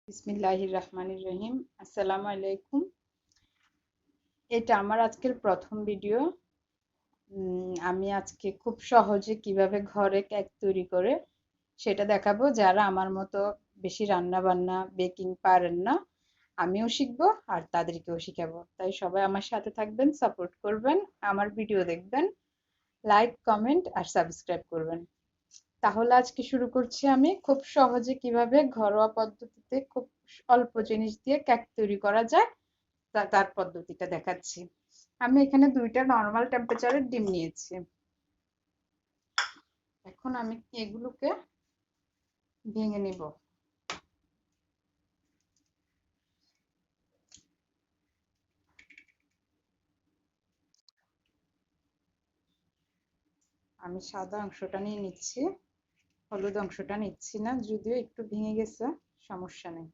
বিসমিল্লাহির রহমানির রহিম। আসসালামু আলাইকুম। এটা আমার আজকের প্রথম ভিডিও। আমি আজকে খুব সহজে কিভাবে ঘরে কেক তৈরি করে সেটা দেখাবো। যারা আমার মতো বেশি রান্না বান্না বেকিং পারেন না, আমিও শিখবো আর তাদেরকেও শিখাবো। তাই সবাই আমার সাথে থাকবেন, সাপোর্ট করবেন, আমার ভিডিও দেখবেন, লাইক কমেন্ট আর সাবস্ক্রাইব করবেন। তাহলে আজকে শুরু করছি। আমি খুব সহজে কিভাবে ঘরোয়া পদ্ধতিতে খুব অল্প জিনিস দিয়ে কেক তৈরি করা যায় তার পদ্ধতিটা দেখাচ্ছি। আমি এখানে 2টা নরমাল টেম্পারেচারের ডিম নিয়েছি। এখন আমি এগুলোকে ভেঙে নিব। আমি সাদা অংশটা নিয়ে নিচ্ছি, হলুদ অংশটা নিচ্ছি না, যদিও একটু ভেঙে গেছে, সমস্যা নেই।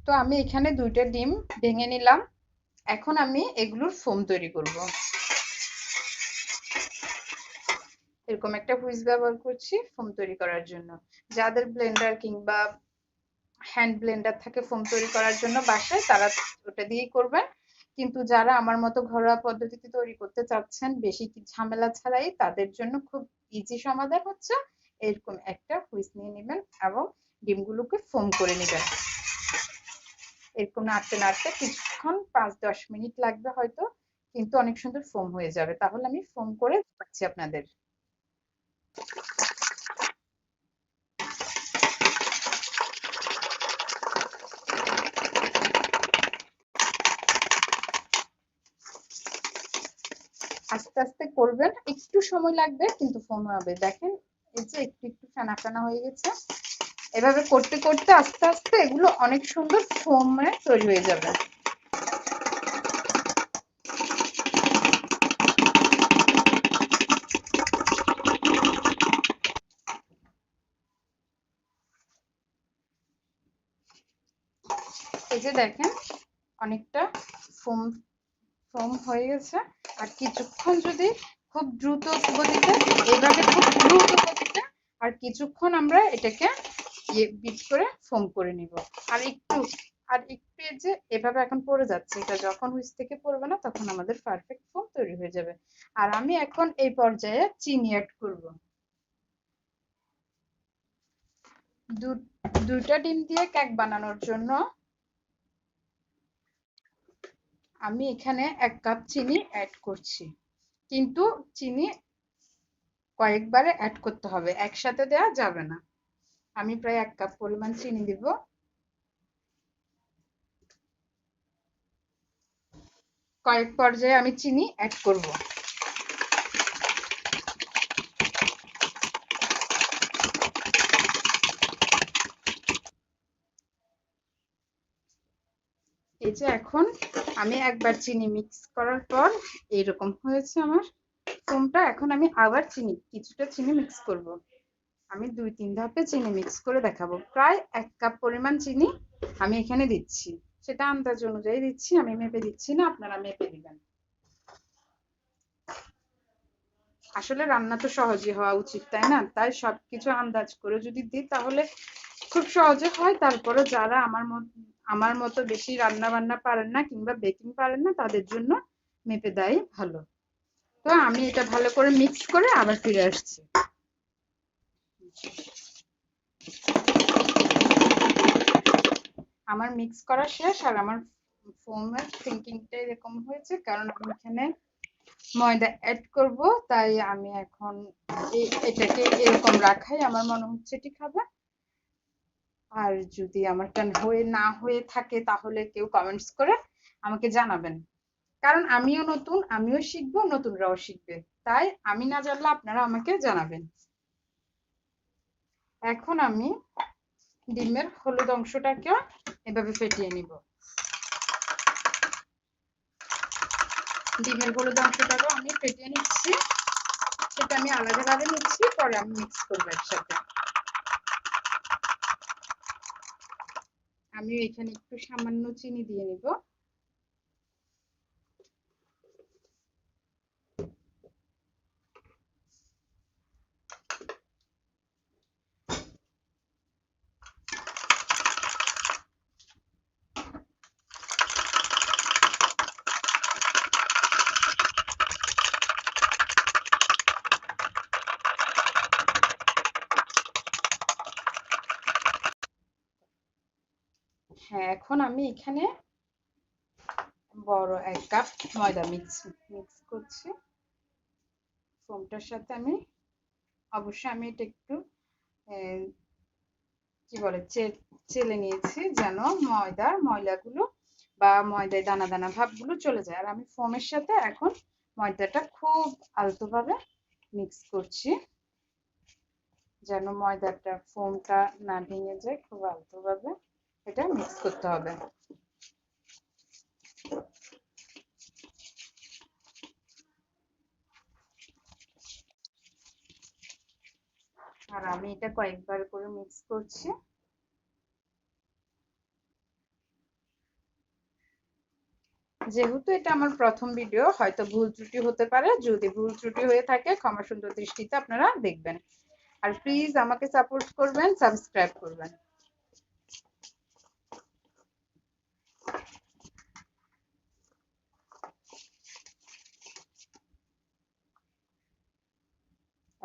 তো আমি এখানে 2টা ডিম ভেঙে নিলাম। এখন আমি এগুলোর ফোম তৈরি করব। এরকম একটা হুইস ব্যবহার করছি ফোম তৈরি করার জন্য। যাদের ব্লেন্ডার কিংবা হ্যান্ড ব্লেন্ডার থাকে ফোম তৈরি করার জন্য বাসায়, তারা ওটা দিয়েই করবেন। কিন্তু যারা আমার মতো ঘরোয়া পদ্ধতিতে তৈরি করতে চাচ্ছেন বেশি কি ঝামেলা ছাড়াই, তাদের জন্য খুব ইজি সমাধান হচ্ছে এরকম একটা হুইস নিয়ে নেবেন এবং ডিমগুলোকে ফোম করে নেবেন। এরকম নাড়তে নাড়তে কিছুক্ষণ 5-10 মিনিট লাগবে হয়তো, কিন্তু অনেক সুন্দর ফোম হয়ে যাবে। তাহলে আমি ফোম করে দেখাচ্ছি আপনাদের। আস্তে আস্তে করবেন, একটু সময় লাগবে কিন্তু ফোম হবে। দেখেন এই যে একটু একটু ফেনা ফেনা হয়ে গেছে। এভাবে করতে করতে আস্তে আস্তে এগুলো অনেক সুন্দর ফোমে তৈরি হয়ে যাবে। এই যে দেখেন অনেকটা ফোম ফোম হয়ে গেছে। আর কিছুক্ষণ যদি খুব দ্রুত গতিতে, এভাবে খুব দ্রুত গতিতে আর কিছুক্ষণ আমরা এটাকে বিট করে ফোম করে নিব। আর একটু এই যে এভাবে এখন পড়ে যাচ্ছে, এটা যখন হুইস থেকে পড়বে না তখন আমাদের পারফেক্ট ফোম তৈরি হয়ে যাবে। আর আমি এখন এই পর্যায়ে চিনি অ্যাড করব। 2টা ডিম দিয়ে কেক বানানোর জন্য আমি এখানে 1 কাপ চিনি অ্যাড করছি। কিন্তু চিনি কয়েকবারে অ্যাড করতে হবে, একসাথে দেওয়া যাবে না। আমি প্রায় 1 কাপ পরিমাণ চিনি দিব। কয়েক পর্যায়ে আমি চিনি অ্যাড করব। এই যে এখন আমি একবার চিনি মিক্স করার পর এইরকম হয়েছে আমার ফোমটা। এখন আমি আবার কিছুটা চিনি মিক্স করব। আমি 2-3 ধাপে চিনি মিক্স করে দেখাবো। প্রায় 1 কাপ পরিমাণ চিনি আমি এখানে দিচ্ছি। সেটা আন্দাজ অনুযায়ী দিচ্ছি, আমি মেপে দিচ্ছি না, আপনারা মেপে দিবেন। আসলে রান্না তো সহজই হওয়া উচিত, তাই না? তাই সবকিছু আন্দাজ করে যদি দিই তাহলে খুব সহজে হয়। তারপরে যারা আমার মতো বেশি রান্না বান্না পারেন না কিংবা বেকিং পারেন না, তাদের জন্য মেপে দেয় ভালো। তো আমি এটা ভালো করে মিক্স করে আবার ফিরে আসছি। আমার মিক্স করা শেষ। আর আমার ফোমের থিঙ্কিংটা এরকম হয়েছে কারণ আমি এখানে ময়দা অ্যাড করব। তাই আমি এখন এটাকে এরকম রাখাই আমার মনে হচ্ছে ঠিক হবে। আর যদি আমারটা না হয়ে থাকে তাহলে কেউ কমেন্টস করে আমাকে জানাবেন। কারণ আমিও নতুন, আমিও শিখবো, নতুনরাও শিখবে। তাই আমি না জানলে আপনারা আমাকে জানাবেন। এখন আমি ডিমের হলুদ অংশটাকে এভাবে ফেটিয়ে নিব। ডিমের হলুদ অংশটাকেও আমি ফেটিয়ে নিচ্ছি, সেটা আমি আলাদাভাবে নিচ্ছি, পরে আমি মিক্স করবো একসাথে। আমি এখানে একটু সামান্য চিনি দিয়ে নিব। হ্যাঁ, এখন আমি এখানে বড় 1 কাপ ময়দা মিক্স করছি ফোমটার সাথে। আমি অবশ্যই আমি এটা একটু কি বলে চেলে নিয়েছি, যেন ময়লাগুলো বা ময়দায় দানা দানা ভাবগুলো চলে যায়। আর আমি ফোমের সাথে এখন ময়দাটা খুব আলতোভাবে মিক্স করছি, যেন ময়দাটা ফোমটা না ভেঙে যায়। খুব আলতোভাবে এটা মিক্স করতে হবে। আর আমি এটা কয়েকবার করে মিক্স করছি। যেহেতু এটা আমার প্রথম ভিডিও, হয়তো ভুল ত্রুটি হতে পারে। যদি ভুল ত্রুটি হয়ে থাকে ক্ষমা সুন্দর দৃষ্টিতে আপনারা দেখবেন। আর প্লিজ আমাকে সাপোর্ট করবেন, সাবস্ক্রাইব করবেন।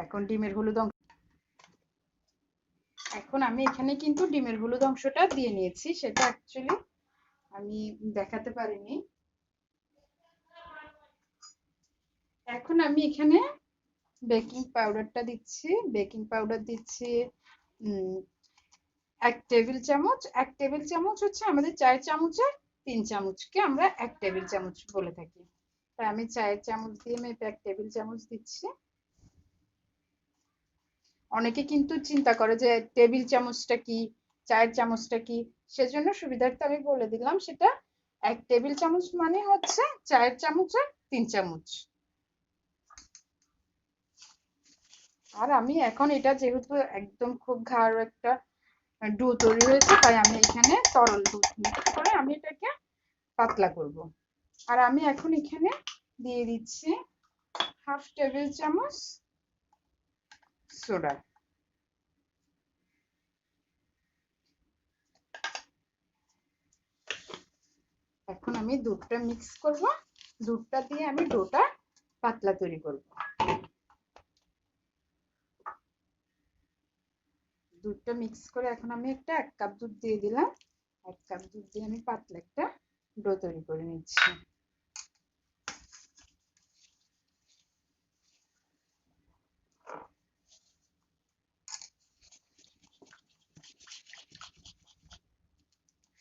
এখন ডিমের হলুদ এখন আমি এখানে কিন্তু ডিমের হলুদ অংশটা দিয়ে নিয়েছি, সেটা অ্যাকচুয়ালি আমি দেখাতে পারিনি। এখন আমি এখানে বেকিং পাউডারটা দিচ্ছি। বেকিং পাউডার দিচ্ছি 1 টেবিল চামচ। 1 টেবিল চামচ হচ্ছে আমাদের 4 চামচের 3 চামচকে আমরা 1 টেবিল চামচ বলে থাকি। তাই আমি 4 চামচ দিয়ে মেপে 1 টেবিল চামচ দিচ্ছি। অনেকে কিন্তু চিন্তা করে যে টেবিল চামচটা কি, 4 চামচটা কি, সেজন্য সুবিধার্থে আমি বলে দিলাম সেটা 1 টেবিল চামচ মানে হচ্ছে 4 চামচের 3 চামচ। আর আমি এখন এটা যেহেতু একদম খুব গাঢ় একটা ডো তৈরি হয়েছে, তাই আমি এখানে তরল দুধ মিক্স করে আমি এটাকে পাতলা করব। আর আমি এখন এখানে দিয়ে দিচ্ছি 1/2 টেবিল চামচ সোডা। এখন আমি দুধটা মিক্স করব, দুধটা দিয়ে আমি ডোটা পাতলা তৈরি করব। দুধটা মিক্স করে এখন আমি একটা 1 কাপ দুধ দিয়ে দিলাম। 1 কাপ দুধ দিয়ে আমি পাতলা একটা ডো তৈরি করে নিচ্ছি।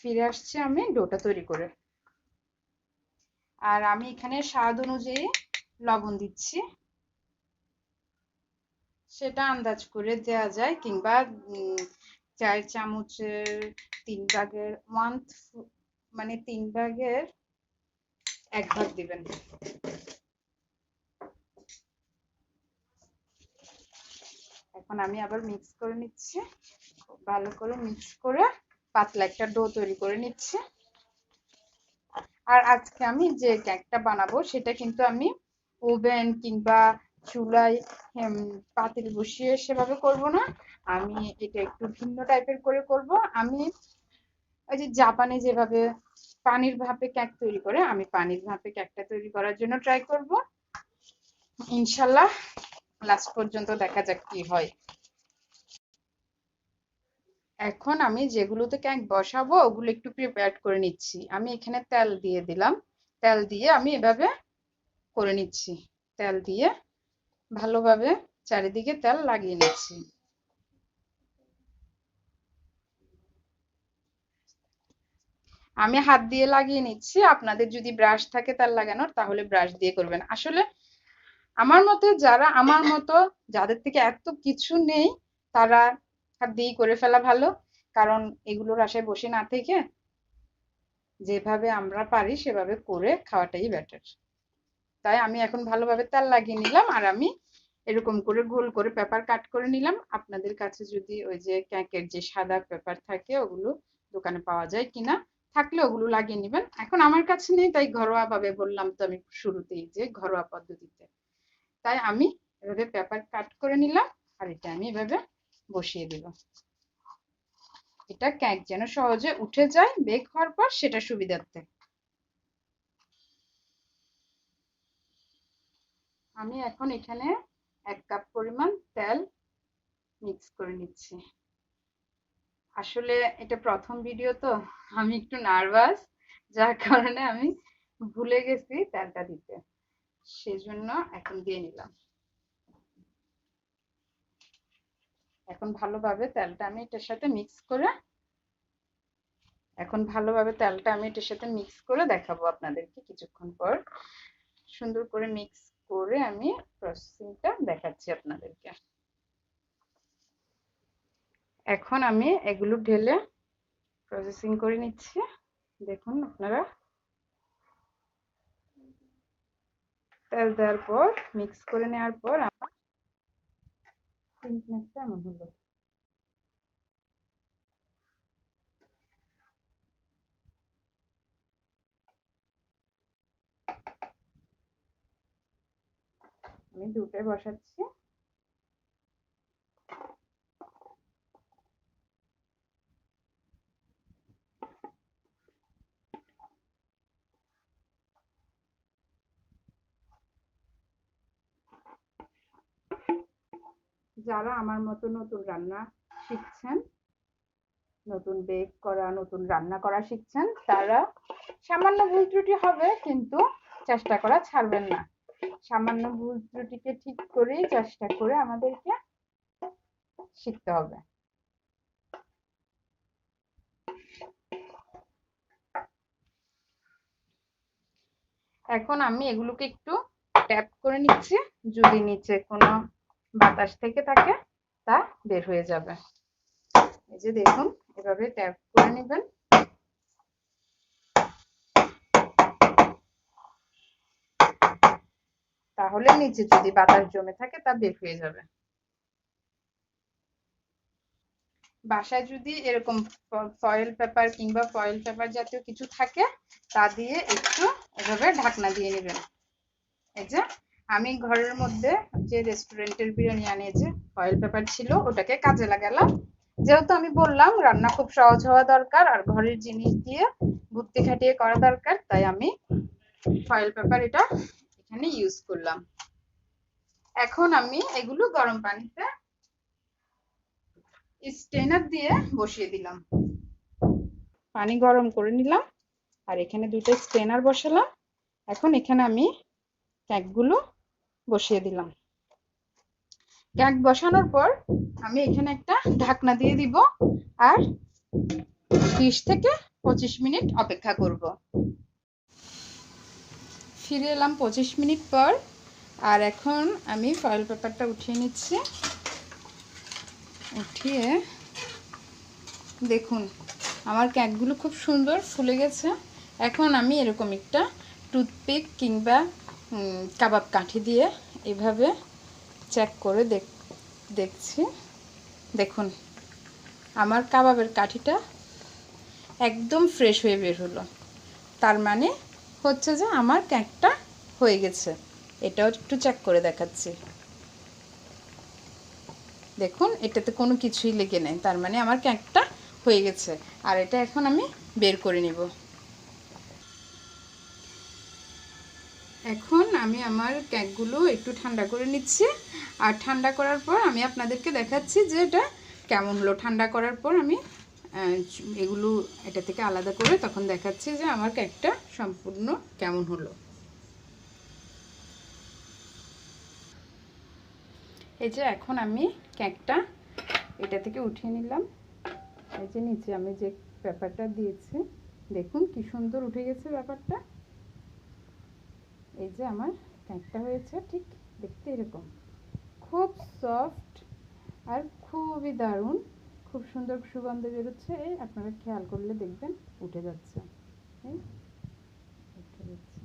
ফিরে আসছি আমি ডোটা তৈরি করে। আর আমি এখানে স্বাদ অনুযায়ী লবণ দিচ্ছি, সেটা আন্দাজ করে দেওয়া যায়, কিংবা 4 চামচের 3 ভাগের 1 মানে 3 ভাগের 1 ভাগ দিবেন। এখন আমি আবার মিক্স করে নিচ্ছি, খুব ভালো করে মিক্স করে পাতলা একটা ডো তৈরি করে নিচ্ছি। আর আজকে আমি যে কেকটা বানাবো সেটা কিন্তু আমি ওভেন কিংবা চুলায় পাতিল বসিয়ে সেভাবে করব না। আমি এটা একটু ভিন্ন টাইপের করে করব। আমি ওই যে জাপানে যেভাবে পানির ভাপে কেক তৈরি করে, আমি পানির ভাপে কেকটা তৈরি করার জন্য ট্রাই করব। ইনশাল্লাহ লাস্ট পর্যন্ত দেখা যাক কি হয়। এখন আমি যেগুলোতে কেক বসাবো ওগুলো একটু প্রিপেয়ার করে নিচ্ছি। আমি এখানে তেল দিয়ে দিলাম, তেল দিয়ে আমি এভাবে করে নিচ্ছি। তেল দিয়ে ভালোভাবে চারিদিকে তেল লাগিয়ে নিচ্ছি। আমি হাত দিয়ে লাগিয়ে নিচ্ছি, আপনাদের যদি ব্রাশ থাকে তেল লাগানোর তাহলে ব্রাশ দিয়ে করবেন। আসলে আমার মতে আমার মতো যাদের থেকে এত কিছু নেই তারা হাত দিয়েই করে ফেলা ভালো, কারণ এগুলোর আশায় বসে না থেকে যেভাবে আমরা পারি সেভাবে করে খাওয়াটাই বেটার। তাই আমি এখন ভালোভাবে তেল লাগিয়ে নিলাম, আর আমি এরকম করে গোল করে পেপার কাট করে নিলাম। আপনাদের কাছে যদি ওই যে কেকের যে সাদা পেপার থাকে ওগুলো দোকানে পাওয়া যায় কিনা, থাকলে ওগুলো লাগিয়ে নেবেন। এখন আমার কাছে নেই, তাই ঘরোয়া ভাবে বললাম তো আমি শুরুতেই যে ঘরোয়া পদ্ধতিতে, তাই আমি এভাবে পেপার কাট করে নিলাম, আর এটা আমি এভাবে বসিয়ে দিব। এটা কেক যেন সহজে উঠে যায় বেক হওয়ার পর, সেটা সুবিধার্থে আমি এখন এখানে 1 কাপ পরিমাণ তেল মিক্স করে নিচ্ছি। আসলে এটা প্রথম ভিডিও তো আমি একটু নার্ভাস, যার কারণে আমি ভুলে গেছি তেলটা দিতে, সেজন্য এখন দিয়ে নিলাম। এখন ভালোভাবে তেলটা আমি এটার সাথে মিক্স করে দেখাবো আপনাদেরকে কিছুক্ষণ পর। সুন্দর করে মিক্স করে আমি প্রসেসিংটা দেখাচ্ছি আপনাদেরকে। এখন আমি এগুলো ঢেলে প্রসেসিং করে নিচ্ছি। দেখুন আপনারা, তেল দেওয়ার পর মিক্স করে নেওয়ার পর আমার থিকনেসটা এমন হলো। আমি দুটোই বসাচ্ছি। যারা আমার মতো নতুন রান্না শিখছেন, নতুন বেক করা, নতুন রান্না করা শিখছেন, তারা সামান্য ভুল ত্রুটি হবে, কিন্তু চেষ্টা করা ছাড়বেন না। সামান্য ভুল ত্রুটিকে ঠিক করেই চেষ্টা করে আমাদেরকে শিখতে হবে। এখন আমি এগুলোকে একটু ট্যাপ করে নিচ্ছি, যদি নিচে কোনো বাতাস থেকে থাকে তা বের হয়ে যাবে। এই যে দেখুন, এভাবে ট্যাপ করে নেবেন। তাহলে নিচে যদি বাতাস জমে থাকে তা বের হয়ে যাবে। বাসায় যদি এরকম ফয়েল পেপার কিংবা ফয়েল পেপার জাতীয় কিছু থাকে, তা দিয়ে একটু এভাবে ঢাকনা দিয়ে নেবেন। এই যে আমি ঘরের মধ্যে যে রেস্টুরেন্টের বিরিয়ানি আনিয়েছে ফয়েল পেপার ছিল, ওটাকে কাজে লাগালাম। যেহেতু আমি বললাম রান্না খুব সহজ হওয়া দরকার আর ঘরের জিনিস দিয়ে বুদ্ধি খাটিয়ে করা দরকার, তাই আমি ফয়েল পেপার এটা এখানে ইউজ করলাম। এখন আমি এগুলো গরম পানিতে স্ট্রেনার দিয়ে বসিয়ে দিলাম। পানি গরম করে নিলাম, আর এখানে দুটো স্ট্রেনার বসালাম। এখন এখানে আমি কেকগুলো বসিয়ে দিলাম। কেক বসানোর পর আমি এখানে একটা ঢাকনা দিয়ে দিব, আর 20 থেকে 25 মিনিট অপেক্ষা করব। ফিরে এলাম 25 মিনিট পর, আর এখন আমি ফয়েল পেপারটা উঠিয়ে নিচ্ছি। উঠিয়ে দেখুন আমার কেকগুলো খুব সুন্দর ফুলে গেছে। এখন আমি এরকম একটা টুথপিক কিংবা কাবাব কাঠি দিয়ে এভাবে চেক করে দেখছি। দেখুন আমার কাবাবের কাঠিটা একদম ফ্রেশ হয়ে বের হলো, তার মানে হচ্ছে যে আমার কেকটা হয়ে গেছে। এটাও একটু চেক করে দেখাচ্ছি। দেখুন এটাতে কোনো কিছুই লেগে নেই, তার মানে আমার কেকটা হয়ে গেছে। আর এটা এখন আমি বের করে নিব। এখন আমি আমার কেকগুলো একটু ঠান্ডা করে নিচ্ছি, আর ঠান্ডা করার পর আমি আপনাদেরকে দেখাচ্ছি যে এটা কেমন হলো। ঠান্ডা করার পর আমি এগুলো এটা থেকে আলাদা করে তখন দেখাচ্ছি যে আমার কেকটা সম্পূর্ণ কেমন হলো। এই যে এখন আমি কেকটা এটা থেকে উঠিয়ে নিলাম। এই যে নিচে আমি যে পেপারটা দিয়েছি, দেখুন কি সুন্দর উঠে গেছে ব্যাপারটা। এই যে আমার কেকটা হয়েছে ঠিক দেখতে এরকম, খুব সফট আর খুবই দারুণ, খুব সুন্দর সুগন্ধ বেরোচ্ছে। এই আপনারা খেয়াল করলে দেখবেন উঠে যাচ্ছে, উঠে যাচ্ছে।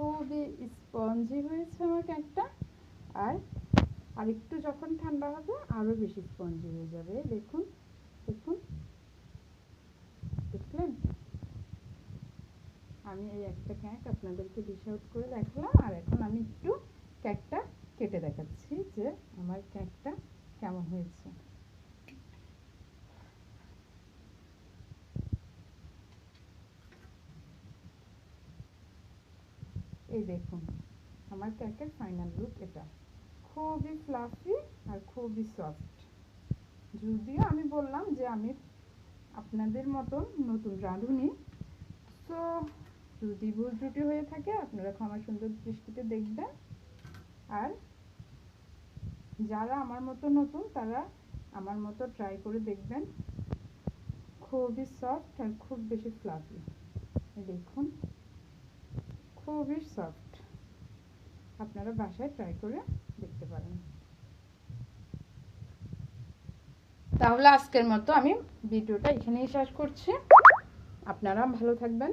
খুবই স্পঞ্জি হয়েছে আমার কেকটা। আর একটু যখন ঠান্ডা হবে আরও বেশি স্পঞ্জি হয়ে যাবে। দেখুন দেখুন, দেখলেন? আমি এই একটা কেক আপনাদেরকে ডিশ আউট করে দেখালাম, আর এখন আমি একটু কেকটা কেটে দেখাচ্ছি যে আমার কেকটা কেমন হয়েছে। এই দেখুন আমার কেকের ফাইনাল লুক এটা। খুবই ফ্লাফি আর খুবই সফট। যদিও আমি বললাম যে আমি আপনাদের মতন নতুন রাঁধুনি, তো যদি ভুল ত্রুটি হয়ে থাকে আপনারা ক্ষমা সুন্দর দৃষ্টিতে দেখবেন। আর যারা আমার মতো নতুন তারা আমার মতো ট্রাই করে দেখবেন। খুবই সফট আর খুব বেশি ফ্লাফি। দেখুন খুবই সফট, আপনারা বাসায় ট্রাই করে দেখতে পারেন। তাহলে আজকের মতো আমি ভিডিওটা এখানেই শেষ করছি। আপনারা ভালো থাকবেন,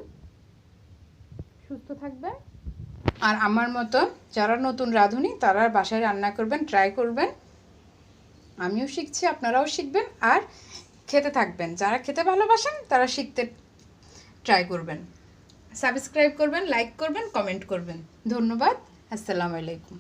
সুস্থ থাকবেন, আর আমার মতো যারা নতুন রাঁধুনি তারা বাসায় রান্না করবেন, ট্রাই করবেন। আমিও শিখছি, আপনারাও শিখবেন আর খেতে থাকবেন। যারা খেতে ভালোবাসেন তারা শিখতে ট্রাই করবেন। সাবস্ক্রাইব করবেন, লাইক করবেন, কমেন্ট করবেন। ধন্যবাদ। আসসালামু আলাইকুম।